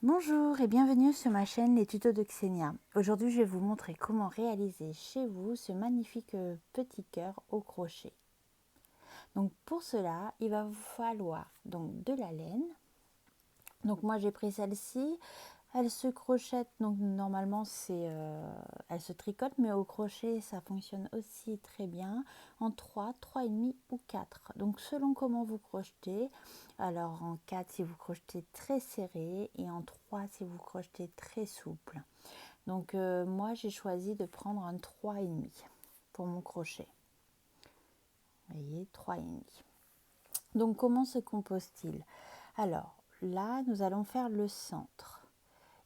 Bonjour et bienvenue sur ma chaîne Les Tutos de Xenia. Aujourd'hui je vais vous montrer comment réaliser chez vous ce magnifique petit cœur au crochet. Donc pour cela il va vous falloir donc de la laine. Donc moi j'ai pris celle-ci, elle se crochette, donc normalement elle se tricote, mais au crochet ça fonctionne aussi très bien en 3, 3,5 ou 4. Donc selon comment vous crochetez, alors en 4 si vous crochetez très serré et en 3 si vous crochetez très souple. Donc moi j'ai choisi de prendre un 3,5 pour mon crochet. Vous voyez, 3,5. Donc comment se compose-t-il? Alors là nous allons faire le centre.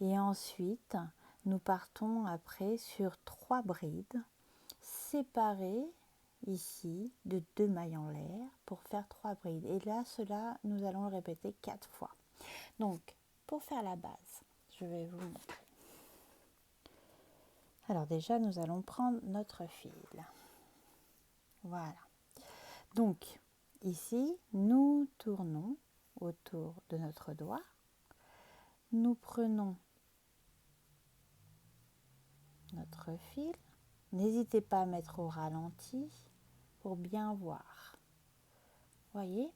Et ensuite, nous partons après sur 3 brides séparées ici de 2 mailles en l'air pour faire 3 brides. Et là, cela, nous allons le répéter 4 fois. Donc, pour faire la base, je vais vous montrer. Alors déjà, nous allons prendre notre fil. Voilà. Donc, ici, nous tournons autour de notre doigt. Nous prenons notre fil. N'hésitez pas à mettre au ralenti pour bien voir. Voyez?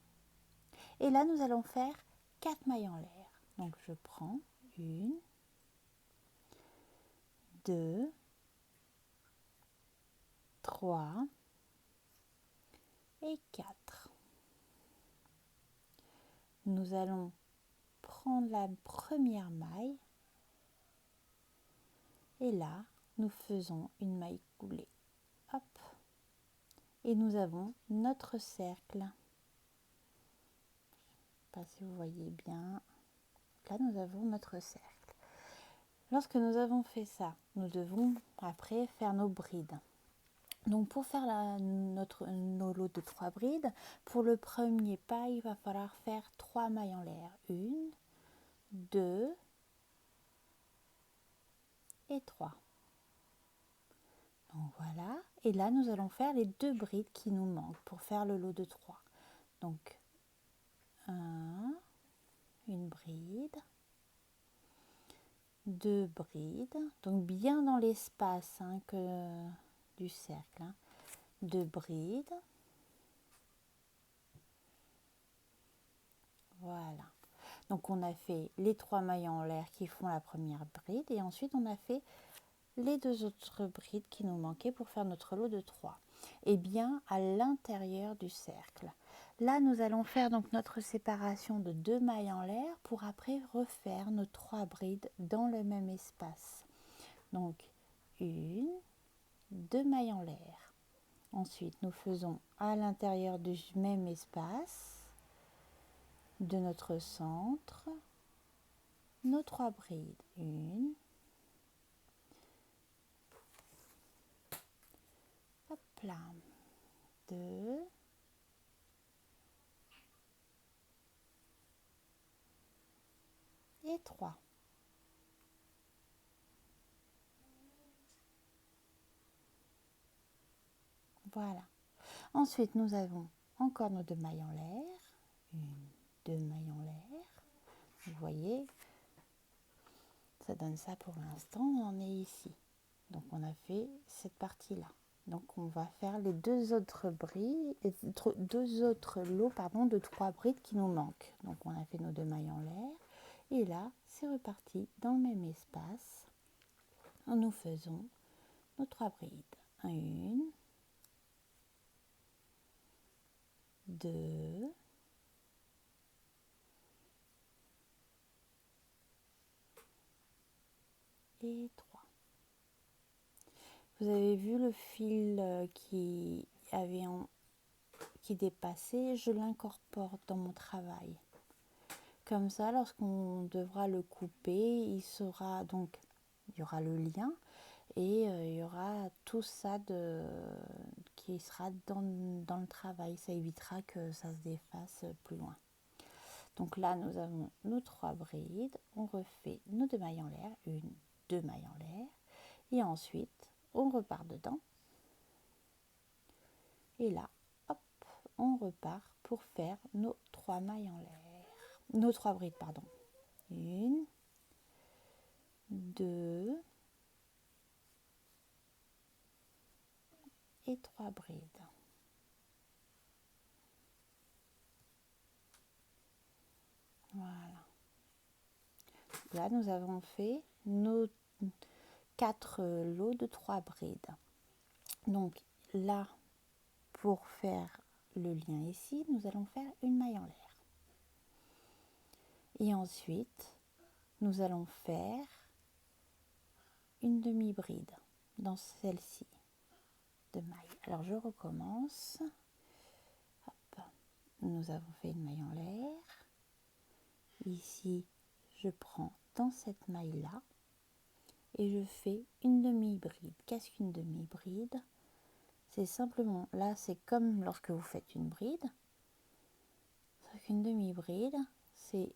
Et là, nous allons faire 4 mailles en l'air. Donc, je prends 1, 2, 3 et 4. Nous allons prendre la première maille et là, nous faisons une maille coulée. Hop! Et nous avons notre cercle. Je ne sais pas si vous voyez bien. Là, nous avons notre cercle. Lorsque nous avons fait ça, nous devons après faire nos brides. Donc pour faire nos lots de 3 brides, pour le premier pas, il va falloir faire 3 mailles en l'air. 1, 2 et 3. Donc voilà. Et là, nous allons faire les 2 brides qui nous manquent pour faire le lot de 3. Donc, une bride, 2 brides. Donc bien dans l'espace du cercle. 2 brides. Voilà. Donc on a fait les 3 mailles en l'air qui font la première bride et ensuite on a fait les 2 autres brides qui nous manquaient pour faire notre lot de 3. Et bien à l'intérieur du cercle. Là nous allons faire donc notre séparation de 2 mailles en l'air pour après refaire nos 3 brides dans le même espace. Donc 1, 2 mailles en l'air. Ensuite nous faisons à l'intérieur du même espace de notre centre nos 3 brides. 1, hop là, 2 et 3. Voilà. Ensuite, nous avons encore nos 2 mailles en l'air. 1, 2 mailles en l'air. Vous voyez, ça donne ça pour l'instant. On en est ici. Donc, on a fait cette partie-là. Donc, on va faire les 2 autres brides, 2 autres lots de 3 brides qui nous manquent. Donc, on a fait nos 2 mailles en l'air. Et là, c'est reparti dans le même espace. Nous faisons nos 3 brides. 1, 2 et 3. Vous avez vu le fil qui dépassait, je l'incorpore dans mon travail. Comme ça, lorsqu'on devra le couper, il y aura le lien et il y aura tout ça qui sera dans le travail. Ça évitera que ça se défasse plus loin. Donc là, nous avons nos 3 brides. On refait nos 2 mailles en l'air. 1, 2 mailles en l'air. Et ensuite, on repart dedans. Et là, hop, on repart pour faire nos 3 mailles en l'air. Nos 3 brides, pardon. 1, 2 et 3 brides. Voilà. Là, nous avons fait nos 4 lots de 3 brides. Donc là, pour faire le lien ici, nous allons faire une maille en l'air. Et ensuite, nous allons faire une demi-bride dans celle-ci de maille. Alors je recommence. Hop. Nous avons fait une maille en l'air. Ici, je prends dans cette maille-là et je fais une demi-bride. Qu'est-ce qu'une demi-bride? C'est simplement, là c'est comme lorsque vous faites une bride, sauf qu'une demi-bride, c'est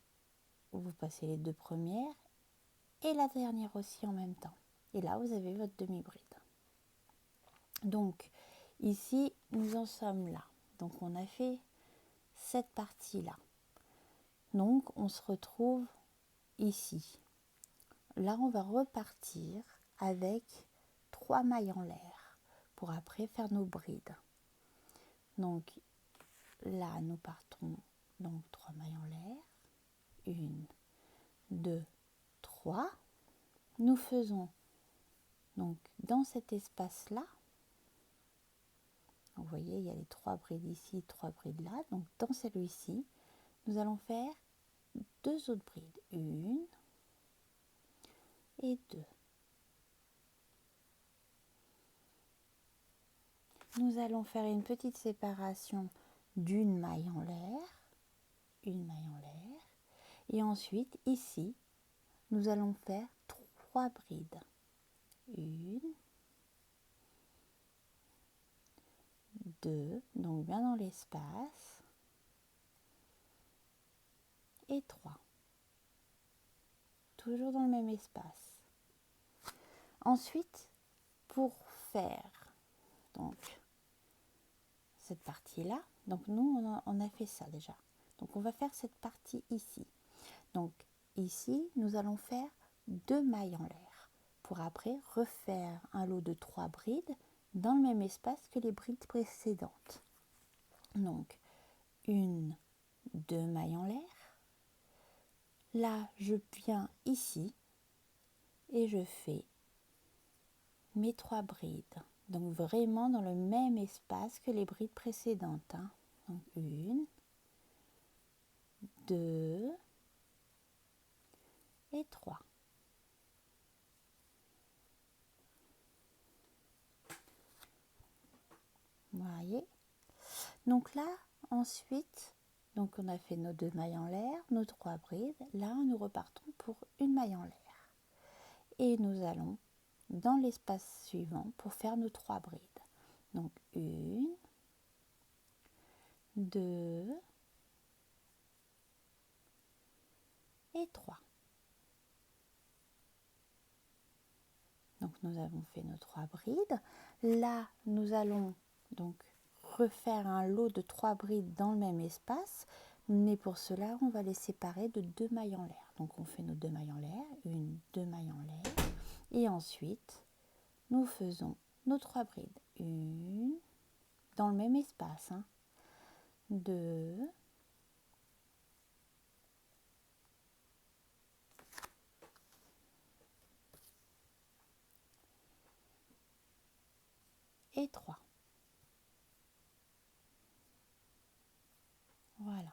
vous passez les 2 premières et la dernière aussi en même temps. Et là, vous avez votre demi-bride. Donc, ici, nous en sommes là. Donc, on a fait cette partie-là. Donc, on se retrouve ici. Là, on va repartir avec 3 mailles en l'air pour après faire nos brides. Donc, là, nous partons donc 3 mailles en l'air. 1, 2, 3. Nous faisons donc dans cet espace-là, vous voyez, il y a les 3 brides ici, 3 brides là. Donc dans celui-ci, nous allons faire 2 autres brides. 1 et 2. Nous allons faire une petite séparation d'une maille en l'air, une maille en l'air. Et ensuite, ici, nous allons faire 3 brides. 1, 2, donc bien dans l'espace, et 3. Toujours dans le même espace. Ensuite, pour faire donc cette partie-là, donc nous on a fait ça déjà. Donc on va faire cette partie ici. Donc ici, nous allons faire 2 mailles en l'air pour après refaire un lot de 3 brides dans le même espace que les brides précédentes. Donc 1, 2 mailles en l'air. Là, je viens ici et je fais mes 3 brides. Donc vraiment dans le même espace que les brides précédentes. Hein. Donc 1, 2 et 3. Vous voyez? Donc là, ensuite, donc on a fait nos 2 mailles en l'air, nos 3 brides. Là, nous repartons pour une maille en l'air. Et nous allons dans l'espace suivant pour faire nos 3 brides. Donc 1, 2 et 3. Donc nous avons fait nos 3 brides. Là, nous allons donc refaire un lot de 3 brides dans le même espace. Mais pour cela, on va les séparer de 2 mailles en l'air. Donc on fait nos 2 mailles en l'air, 1, 2 mailles en l'air. Et ensuite, nous faisons nos 3 brides. 1, dans le même espace. 2, et 3. Voilà.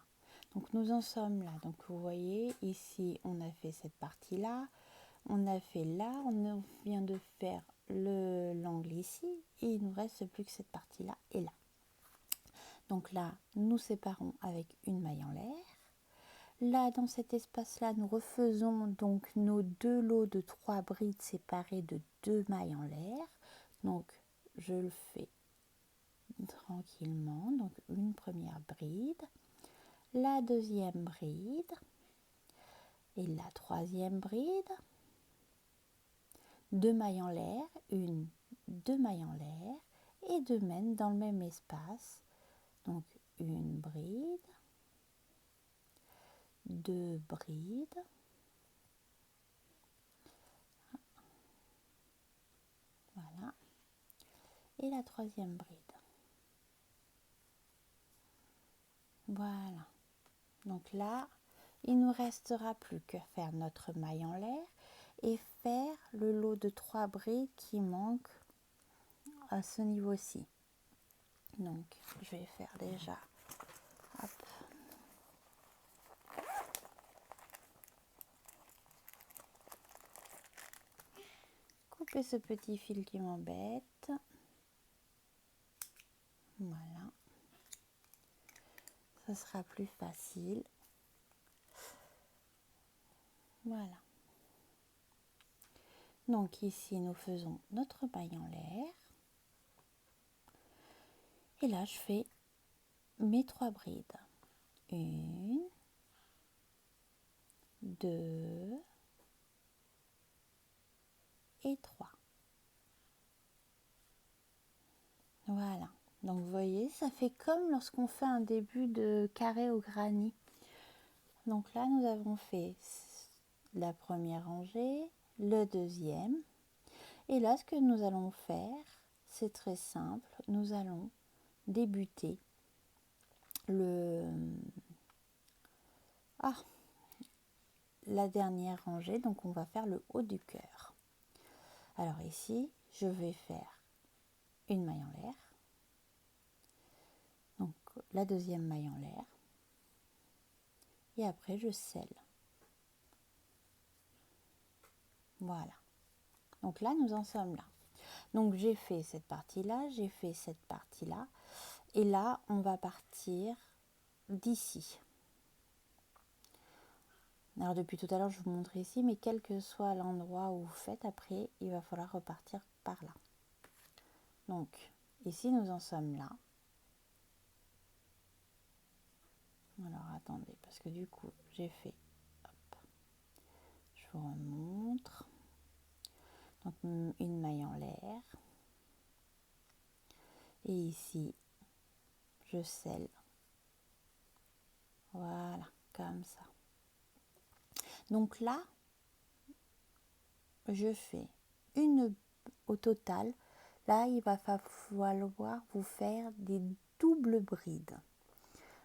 Donc nous en sommes là. Donc vous voyez, ici, on a fait cette partie-là. On a fait là. On vient de faire l'angle ici. Et il ne nous reste plus que cette partie-là et là. Donc là, nous séparons avec une maille en l'air. Là, dans cet espace-là, nous refaisons donc nos 2 lots de 3 brides séparés de 2 mailles en l'air. Donc, je le fais tranquillement. Donc, une première bride, la deuxième bride et la troisième bride. 2 mailles en l'air, 1, 2 mailles en l'air et 2 mènes dans le même espace. Donc, une bride, 2 brides, et la troisième bride. Voilà. Donc là, il ne nous restera plus que faire notre maille en l'air et faire le lot de 3 brides qui manquent à ce niveau-ci. Donc, je vais faire déjà, hop, couper ce petit fil qui m'embête. Voilà. Ça sera plus facile. Voilà. Donc ici, nous faisons notre maille en l'air. Et là, je fais mes 3 brides. 1, 2 et 3. Voilà. Donc vous voyez, ça fait comme lorsqu'on fait un début de carré au granit. Donc là, nous avons fait la première rangée, le deuxième. Et là, ce que nous allons faire, c'est très simple. Nous allons débuter la dernière rangée. Donc, on va faire le haut du cœur. Alors ici, je vais faire une maille en l'air. Donc, la deuxième maille en l'air. Et après, je scelle. Voilà. Donc là, nous en sommes là. Donc j'ai fait cette partie-là, j'ai fait cette partie-là. Et là, on va partir d'ici. Alors depuis tout à l'heure, je vous montre ici, mais quel que soit l'endroit où vous faites, après, il va falloir repartir par là. Donc, ici, nous en sommes là. Alors, attendez, parce que du coup, j'ai fait... Hop, je vous remontre. Donc, une maille en l'air. Et ici, je scelle. Voilà, comme ça. Donc là, je fais une au total. Là, il va falloir vous faire des doubles brides.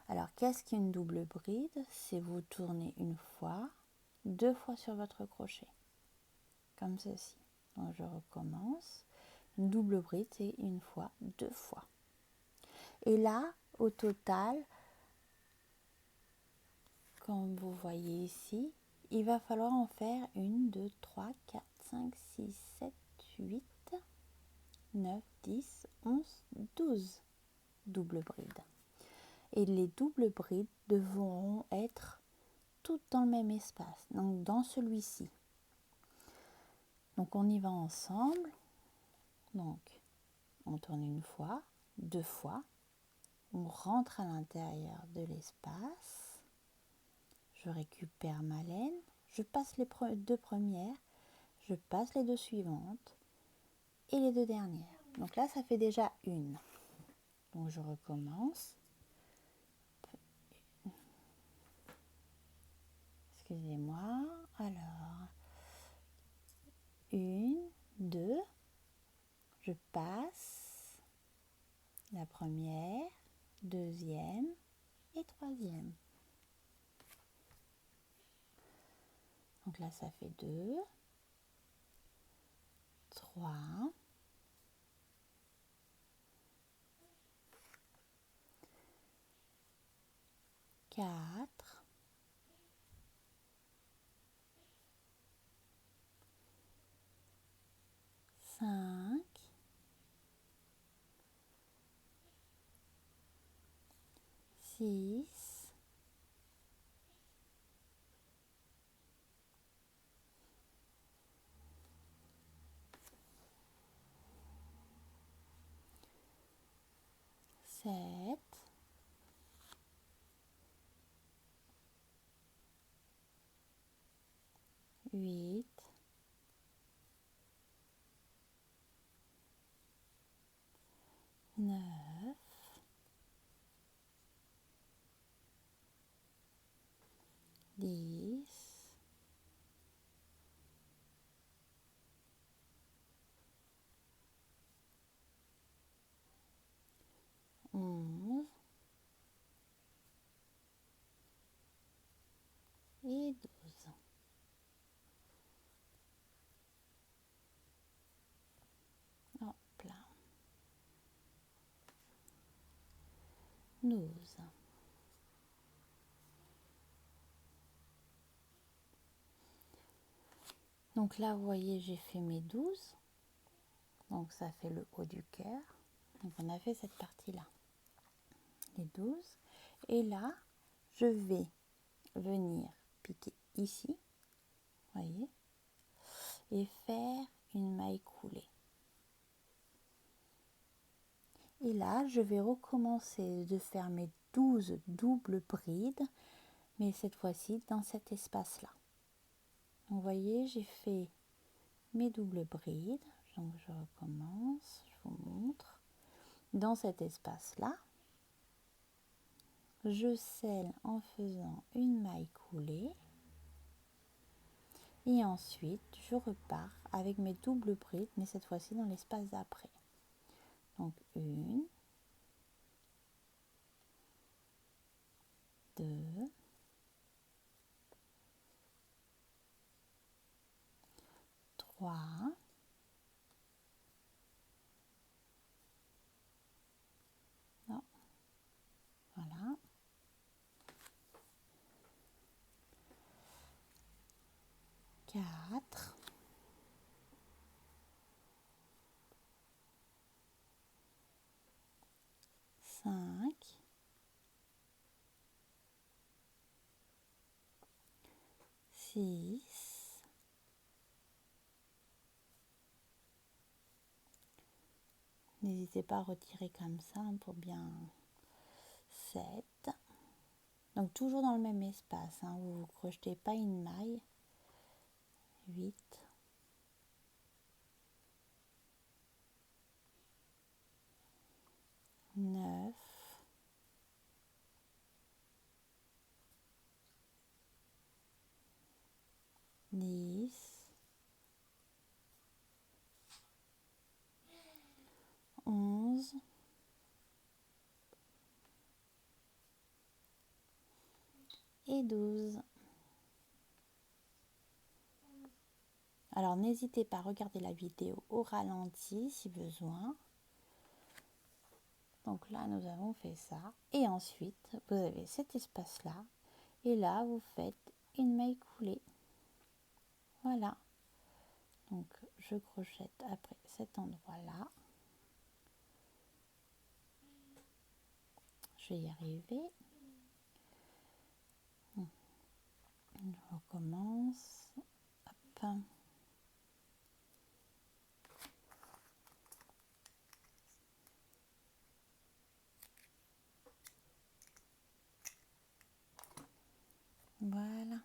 Alors, qu'est-ce qu'une double bride? C'est vous tourner une fois, 2 fois sur votre crochet. Comme ceci. Donc, je recommence. Une double bride, c'est une fois, 2 fois. Et là, au total, comme vous voyez ici, il va falloir en faire 1, 2, 3, 4, 5, 6, 7, 8, 9, 10, 11, 12 doubles brides. Et les doubles brides devront être toutes dans le même espace, donc dans celui-ci. Donc on y va ensemble. Donc on tourne une fois, 2 fois, on rentre à l'intérieur de l'espace, je récupère ma laine, je passe les 2 premières, je passe les 2 suivantes et les 2 dernières. Donc là ça fait déjà une. Donc je recommence. Excusez-moi. Alors, 1, 2, je passe la première, deuxième et troisième. Donc là, ça fait 2, 3, 4, 5, 6, 7, 8, 9, 10, 11, et 12. Hop là. 12. Donc là, vous voyez, j'ai fait mes 12. Donc ça fait le haut du cœur. Donc on a fait cette partie-là. Les 12. Et là, je vais venir piquer ici, voyez, et faire une maille coulée. Et là, je vais recommencer de faire mes 12 doubles brides, mais cette fois-ci dans cet espace-là. Donc, vous voyez, j'ai fait mes doubles brides. Donc, je recommence, je vous montre. Dans cet espace-là, je scelle en faisant une maille coulée. Et ensuite, je repars avec mes doubles brides, mais cette fois-ci dans l'espace d'après. Donc, 1, 2, 3, 4, voilà, 5, 6, n'hésitez pas à retirer comme ça pour bien 7. Donc toujours dans le même espace, hein, vous ne crochetez pas une maille. 8, 9, 10, 11, et 12. Alors n'hésitez pas à regarder la vidéo au ralenti si besoin. Donc là nous avons fait ça. Et ensuite vous avez cet espace là. Et là vous faites une maille coulée. Voilà. Donc je crochette après cet endroit là. Je vais y arriver. Je recommence. Hop. Voilà.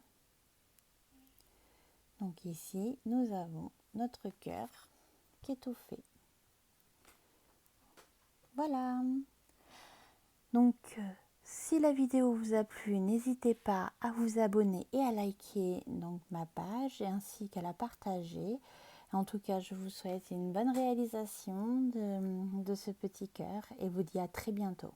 Donc ici, nous avons notre cœur qui est tout fait. Voilà. Donc, si la vidéo vous a plu, n'hésitez pas à vous abonner et à liker donc ma page ainsi qu'à la partager. En tout cas, je vous souhaite une bonne réalisation de ce petit cœur et vous dis à très bientôt.